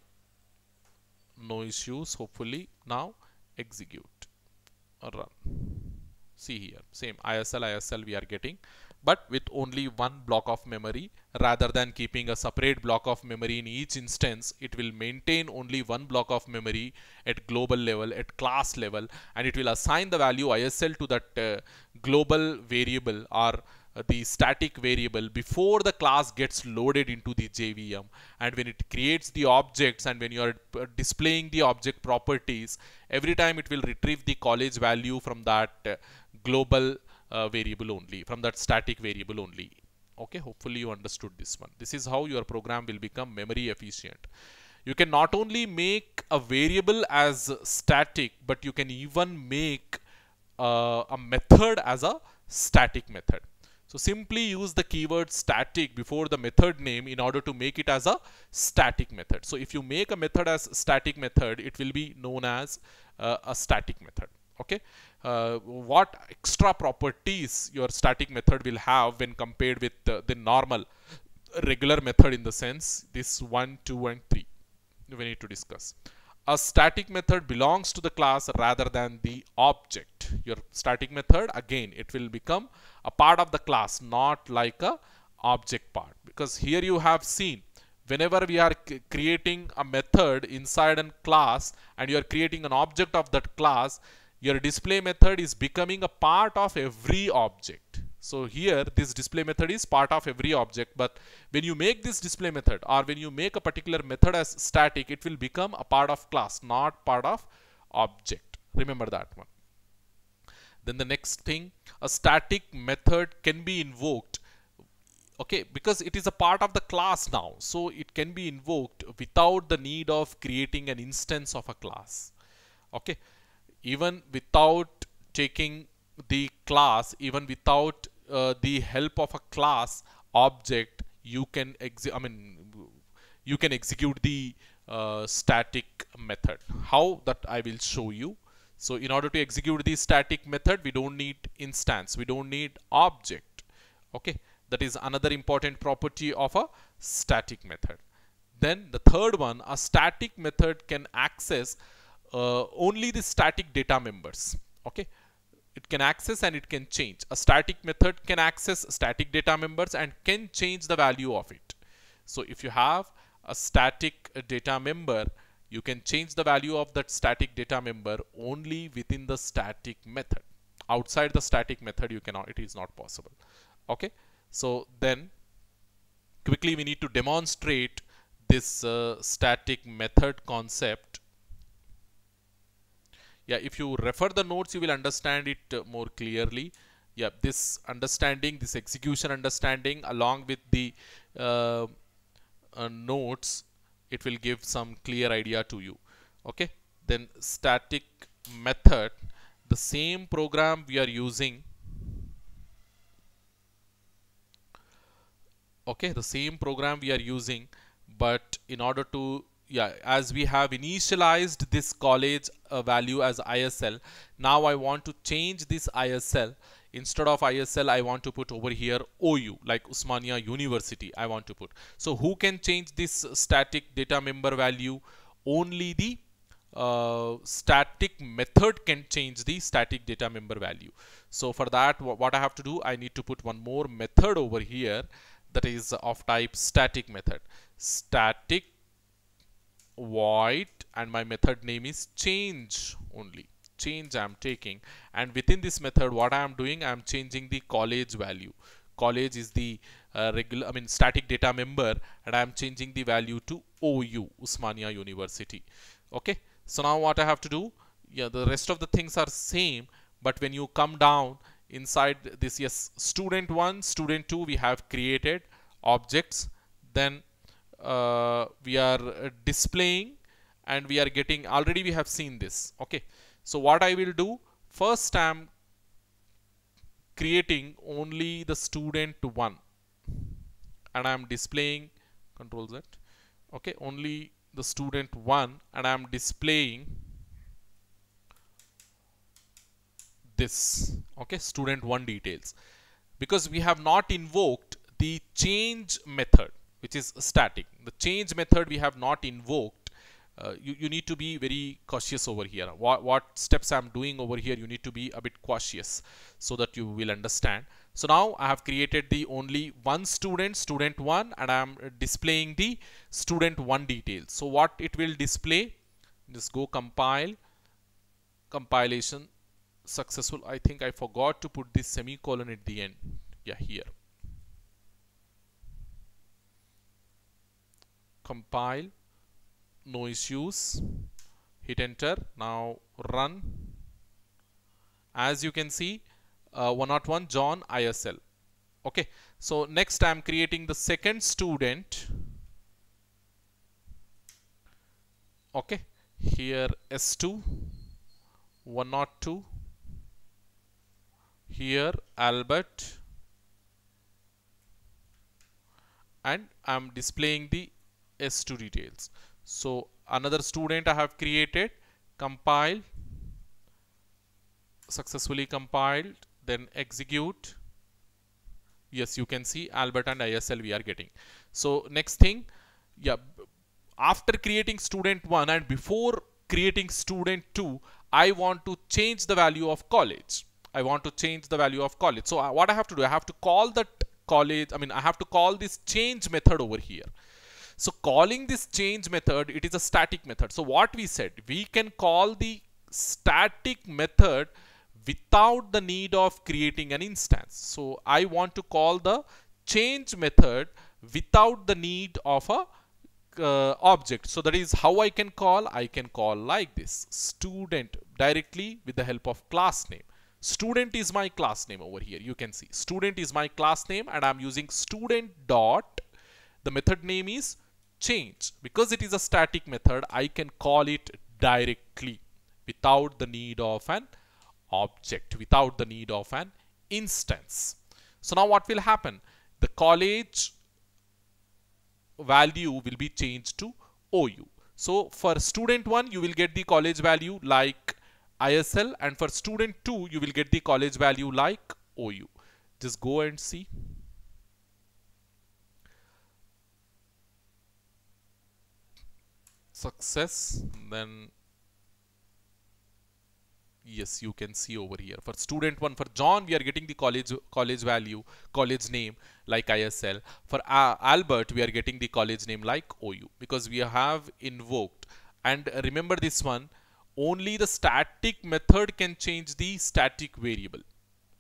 no issues, hopefully. Now execute or run. See here, same ISL we are getting, but with only one block of memory. Rather than keeping a separate block of memory in each instance, it will maintain only one block of memory at global level, at class level, and it will assign the value ISL to that global variable, or the static variable, before the class gets loaded into the JVM. And when it creates the objects, and when you are displaying the object properties, every time it will retrieve the college value from that global variable only, from that static variable only. Okay, hopefully you understood this one. This is how your program will become memory efficient. You can not only make a variable as static, but you can even make a method as a static method. So simply use the keyword static before the method name in order to make it as a static method. So if you make a method as static method, it will be known as a static method. Okay, what extra properties your static method will have when compared with the normal regular method, in the sense, this 1, 2 and 3 we need to discuss. A static method belongs to the class rather than the object. Your static method, again, it will become a part of the class, not like a object part, because here you have seen, whenever we are creating a method inside a class and you are creating an object of that class, your display method is becoming a part of every object. So here this display method is part of every object, but when you make this display method, or when you make a particular method as static, it will become a part of class, not part of object. Remember that one. Then the next thing, a static method can be invoked, okay, because it is a part of the class now, so it can be invoked without the need of creating an instance of a class. Okay, even without taking the class, even without the help of a class object, you can you can execute the static method. How, that I will show you. So in order to execute the static method, we don't need instance, we don't need object. Okay, that is another important property of a static method. Then the third one, a static method can access only the static data members. Okay, it can access and it can change. A static method can access static data members and can change the value of it. So if you have a static data member, you can change the value of that static data member only within the static method. Outside the static method, you cannot, it is not possible. Okay, so then quickly we need to demonstrate this static method concept. Yeah, if you refer the notes, you will understand it more clearly. Yeah, this understanding, this execution understanding along with the notes, it will give some clear idea to you. Okay, then static method, the same program we are using. Okay, the same program we are using, but in order to, yeah, as we have initialized this college value as ISL, now I want to change this ISL. Instead of ISL, I want to put over here OU, like Osmania University I want to put. So who can change this static data member value? Only the static method can change the static data member value. So for that, what I have to do, I need to put one more method over here, that is of type static method. Static void, and my method name is change only. Change I am taking, and within this method what I am doing, I am changing the college value. College is the regular, I mean static data member, and I am changing the value to OU, Osmania University. Okay, so now what I have to do, yeah, the rest of the things are same, but when you come down inside this, yes, student 1, student 2 we have created objects, then we are displaying, and we are getting, already we have seen this. Okay, so what I will do, first I am creating only the student 1, and I am displaying, Control Z, okay, only the student 1, and I am displaying this, okay, student 1 details, because we have not invoked the change method, which is static. The change method we have not invoked. You need to be very cautious over here. What steps I'm doing over here, you need to be a bit cautious so that you will understand. So now I have created the only one student, student 1, and I am displaying the student 1 details. So what it will display, just go compile, compilation successful. I think I forgot to put this semicolon at the end. Yeah, here. Compile, no issues, hit enter. Now run. As you can see, 101 John ISL. Okay, so next I am creating the second student. Okay, here S2 102, here Albert, and I am displaying the S2 details. So another student I have created, compile, successfully compiled, then execute. Yes, you can see Albert and ISL we are getting. So next thing, yeah, after creating student 1 and before creating student 2, I want to change the value of college. I want to change the value of college. So what I have to do, I have to call that college, I mean I have to call this change method over here. So calling this change method, it is a static method. So what we said, we can call the static method without the need of creating an instance. So I want to call the change method without the need of a object. So that is how I can call. I can call like this, student, directly with the help of class name. Student is my class name over here. You can see student is my class name, and I'm using student dot, the method name is change. Because it is a static method, I can call it directly without the need of an object, without the need of an instance. So now what will happen? The college value will be changed to OU. So for student 1, you will get the college value like ISL, and for student 2, you will get the college value like OU. Just go and see. success, then yes, you can see over here for student 1, for John we are getting the college value, college name like ISL. For Albert we are getting the college name like OU, because we have invoked. And remember this one, only the static method can change the static variable.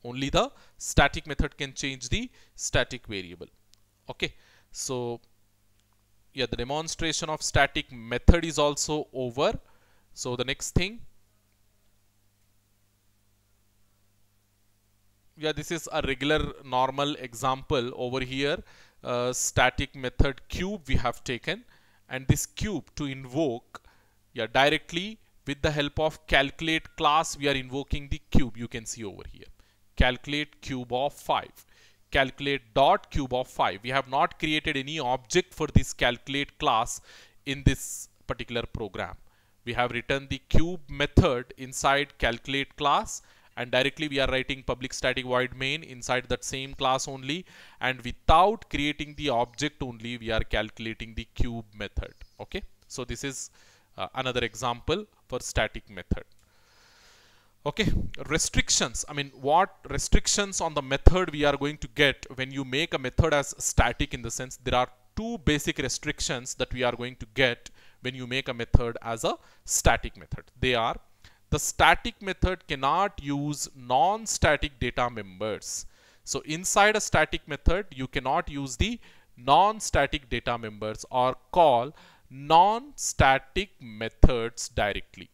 Only the static method can change the static variable. Okay, so yeah, the demonstration of static method is also over. So the next thing, yeah, this is a regular normal example over here. Static method cube we have taken, and this cube to invoke, yeah, directly with the help of calculate class we are invoking the cube. You can see over here, calculate cube of 5, calculate dot cube of 5. We have not created any object for this calculate class in this particular program. We have written the cube method inside calculate class, and directly we are writing public static void main inside that same class only, and without creating the object only we are calculating the cube method. Okay, so this is another example for static method. Okay, restrictions. I mean, what restrictions on the method we are going to get when you make a method as static, in the sense there are two basic restrictions that we are going to get when you make a method as a static method. They are: the static method cannot use non-static data members. So inside a static method, you cannot use the non-static data members or call non-static methods directly.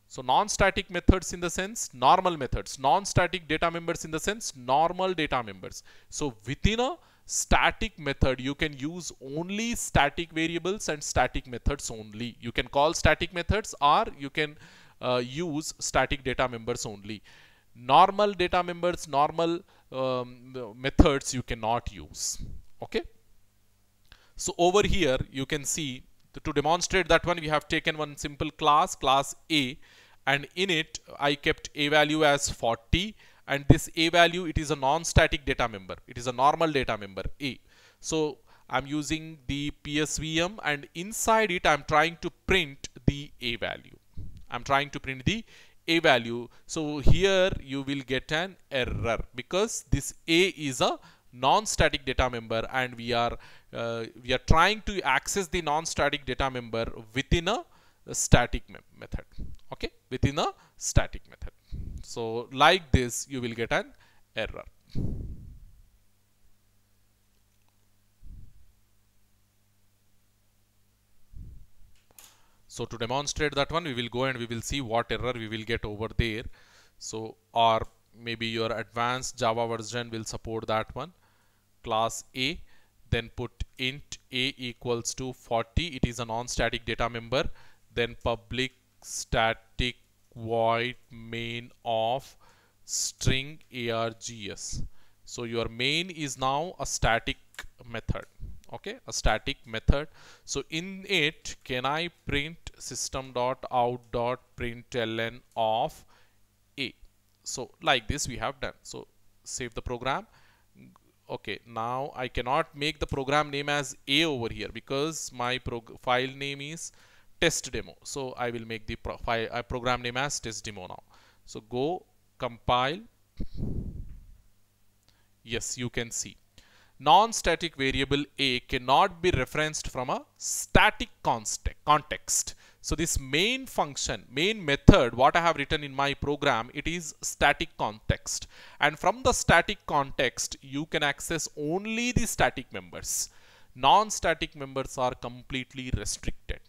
So non-static methods in the sense normal methods, non-static data members in the sense normal data members. So within a static method, you can use only static variables and static methods only. You can call static methods, or you can use static data members only. Normal data members, normal methods you cannot use. Okay, so over here you can see, to demonstrate that one, we have taken one simple class A, and in it I kept a value as 40, and this a value, it is a non-static data member, it is a normal data member A. So I'm using the PSVM, and inside it I'm trying to print the a value. I'm trying to print the a value. So here you will get an error, because this a is a non-static data member, and we are trying to access the non-static data member within a static method. Okay, within a static method. So like this you will get an error. So to demonstrate that one, we will go and we will see what error we will get over there. So, or maybe your advanced Java version will support that one. Class A, then put int a equals to 40. It is a non-static data member. Then public static void main of string args. So your main is now a static method. Okay, a static method. So in it, can I print system.out.println of a? So like this we have done. So save the program. Okay, now I cannot make the program name as a over here, because my file name is test demo. So I will make the program name as test demo now. So go compile. Yes, you can see non-static variable a cannot be referenced from a static context. So this main function, main method, what I have written in my program, it is static context, and from the static context you can access only the static members. Non-static members are completely restricted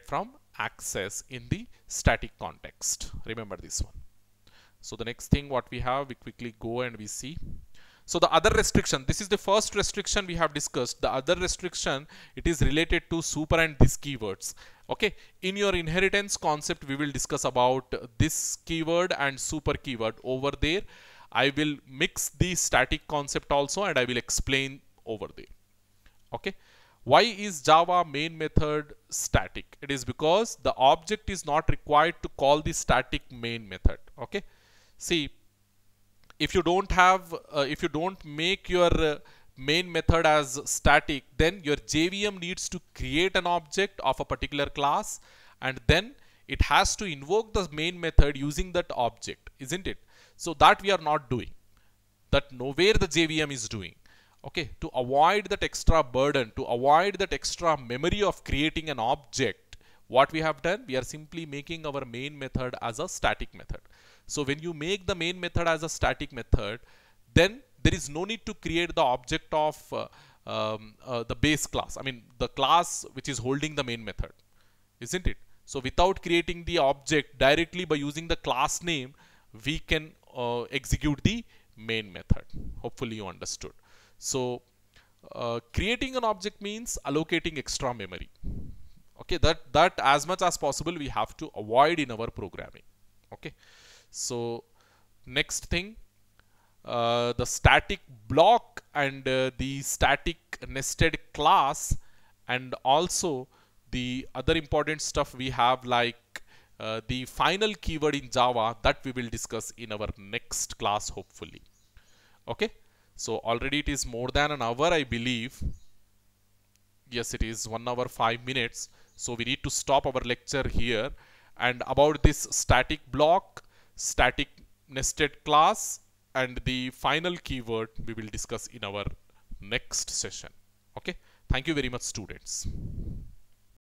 from access in the static context. Remember this one. So the next thing what we have, we quickly go and we see. So the other restriction, this is the first restriction we have discussed. The other restriction, it is related to super and this keywords. Okay, in your inheritance concept we will discuss about this keyword and super keyword. Over there I will mix the static concept also, and I will explain over there. Okay, why is Java main method static? It is because the object is not required to call the static main method. Okay, see, if you don't have if you don't make your main method as static, then your JVM needs to create an object of a particular class, and then it has to invoke the main method using that object, isn't it? So that we are not doing. That nowhere the JVM is doing. Okay, to avoid that extra burden, to avoid that extra memory of creating an object, what we have done, we are simply making our main method as a static method. So when you make the main method as a static method, then there is no need to create the object of the base class. I mean, the class which is holding the main method, isn't it? So without creating the object directly by using the class name, we can execute the main method. Hopefully you understood. So creating an object means allocating extra memory. Okay, that as much as possible we have to avoid in our programming. Okay, so next thing, the static block and the static nested class, and also the other important stuff we have, like the final keyword in Java, that we will discuss in our next class hopefully. Okay, so already it is more than an hour, I believe. Yes, it is 1 hour 5 minutes. So we need to stop our lecture here. And about this static block, static nested class, and the final keyword we will discuss in our next session. Okay, thank you very much, students.